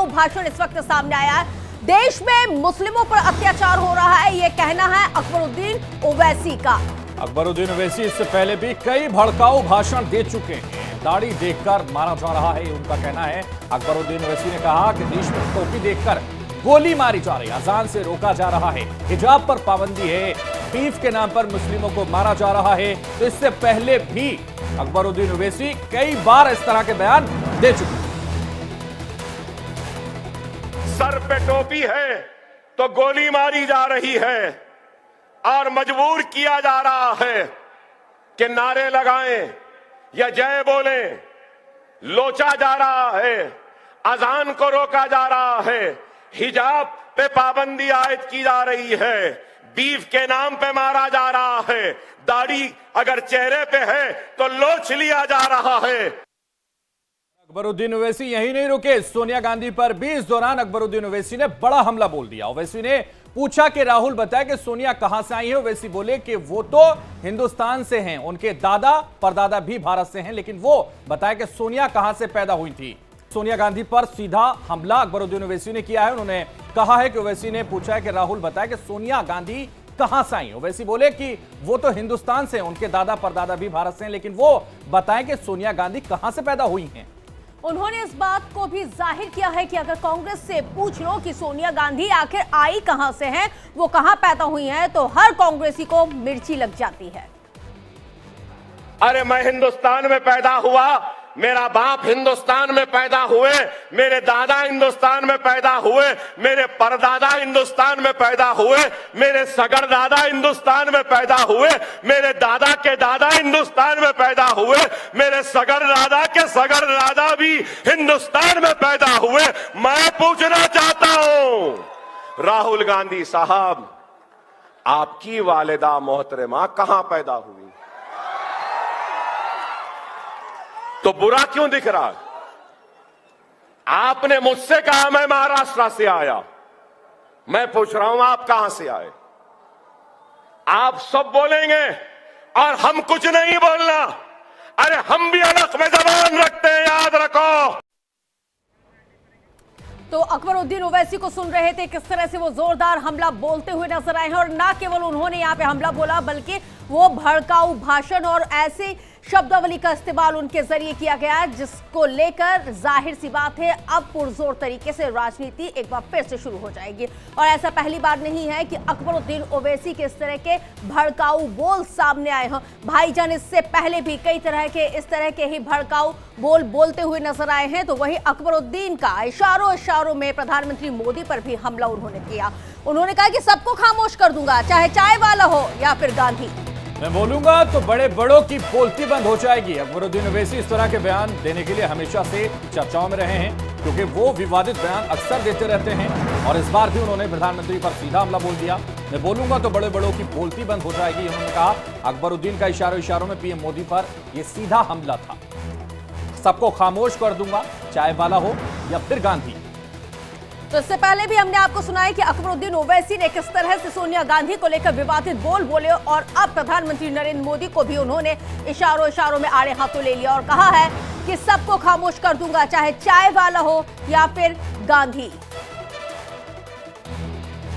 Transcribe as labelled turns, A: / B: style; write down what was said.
A: भड़काऊ भाषण इस वक्त सामने आया है। देश में मुस्लिमों पर अत्याचार हो रहा है, यह कहना है अकबरुद्दीन ओवैसी का।
B: अकबरुद्दीन ओवैसी इससे पहले भी कई भड़काऊ भाषण दे चुके हैं। दाढ़ी देखकर मारा जा रहा है, उनका कहना है। अकबरुद्दीन ओवैसी ने कहा कि देश में टोपी देखकर गोली मारी जा रही है, अजान से रोका जा रहा है, हिजाब पर पाबंदी है, बीफ के नाम पर मुस्लिमों को मारा जा रहा है। तो इससे पहले भी अकबरुद्दीन ओवैसी कई बार इस तरह के बयान दे चुके हैं।
C: सर पे टोपी है तो गोली मारी जा रही है और मजबूर किया जा रहा है कि नारे लगाएं या जय बोलें। लोचा जा रहा है, अजान को रोका जा रहा है, हिजाब पे पाबंदी आयद की जा रही है, बीफ के नाम पे मारा जा रहा है, दाढ़ी अगर चेहरे पे है तो लोच लिया जा रहा है।
B: अकबरुद्दीन ओवैसी यही नहीं रुके, सोनिया गांधी पर भी इस दौरान अकबरुद्दीन ओवैसी ने बड़ा हमला बोल दिया। ओवैसी ने पूछा कि राहुल बताया कि सोनिया कहां से आई है। ओवैसी बोले कि वो तो हिंदुस्तान से हैं, उनके दादा परदादा भी भारत से हैं, लेकिन वो बताया कि सोनिया कहां से पैदा हुई थी। सोनिया गांधी पर सीधा हमला अकबरुद्दीन ओवैसी ने किया है। उन्होंने कहा है कि ओवैसी ने पूछा है कि राहुल बताया कि सोनिया गांधी कहां से आई। ओवैसी बोले कि वो तो हिंदुस्तान से, उनके दादा परदादा भी भारत से हैं, लेकिन वो बताएं कि सोनिया गांधी कहां से पैदा हुई हैं।
A: उन्होंने इस बात को भी जाहिर किया है कि अगर कांग्रेस से पूछ लो कि सोनिया गांधी आखिर आई कहां से हैं, वो कहां पैदा हुई हैं, तो हर कांग्रेसी को मिर्ची लग जाती है।
C: अरे मैं हिंदुस्तान में पैदा हुआ, मेरा बाप हिंदुस्तान में पैदा हुए, मेरे दादा हिंदुस्तान में पैदा हुए, मेरे परदादा हिंदुस्तान में पैदा हुए, मेरे सगर दादा हिंदुस्तान में पैदा हुए, मेरे दादा के दादा हिंदुस्तान में पैदा हुए, मेरे सगर दादा के सगर दादा भी हिंदुस्तान में पैदा हुए। मैं पूछना चाहता हूं राहुल गांधी साहब, आपकी वालिदा मोहतरमा कहां पैदा हुई? तो बुरा क्यों दिख रहा है? आपने मुझसे कहा मैं महाराष्ट्र से आया, मैं पूछ रहा हूं आप कहां से आए? आप सब बोलेंगे और हम कुछ नहीं बोलना। अरे हम भी अलग में जबान रखते हैं, याद रखो।
A: तो अकबरुद्दीन ओवैसी को सुन रहे थे, किस तरह से वो जोरदार हमला बोलते हुए नजर आए हैं। और ना केवल उन्होंने यहाँ पे हमला बोला, बल्कि वो भड़काऊ भाषण और ऐसे शब्दावली का इस्तेमाल उनके जरिए किया गया, जिसको लेकर जाहिर सी बात है अब पुरजोर तरीके से राजनीति एक बार फिर से शुरू हो जाएगी। और ऐसा पहली बार नहीं है कि अकबरुद्दीन ओवैसी के इस तरह के भड़काऊ बोल सामने आए हों। भाईजान इससे पहले भी कई तरह के इस तरह के ही भड़काऊ बोल बोलते हुए नजर आए हैं। तो वही अकबरुद्दीन का इशारों में प्रधानमंत्री मोदी पर भी हमला उन्होंने किया। उन्होंने कहा कि सबको खामोश कर दूंगा, चाहे चाय वाला हो या फिर गांधी।
B: मैं बोलूंगा तो बड़े बड़ों की बोलती बंद हो जाएगी। अकबरुद्दीन ओवैसी इस तरह के बयान देने के लिए हमेशा से चर्चाओं में रहे हैं, क्योंकि वो विवादित बयान अक्सर देते रहते हैं। और इस बार भी उन्होंने प्रधानमंत्री पर सीधा हमला बोल दिया। मैं बोलूंगा तो बड़े बड़ों की बोलती बंद हो जाएगी, उन्होंने कहा। अकबरुद्दीन का इशारों में पीएम मोदी पर यह सीधा हमला था। सबको खामोश कर दूंगा, चाय वाला हो या फिर गांधी।
A: तो इससे पहले भी हमने आपको सुनाया कि अकबरुद्दीन ओवैसी ने किस तरह से सोनिया गांधी को लेकर विवादित बोल बोले, और अब प्रधानमंत्री नरेंद्र मोदी को भी उन्होंने इशारों में आड़े हाथों ले लिया और कहा है कि सबको खामोश कर दूंगा, चाहे चाय वाला हो या फिर गांधी।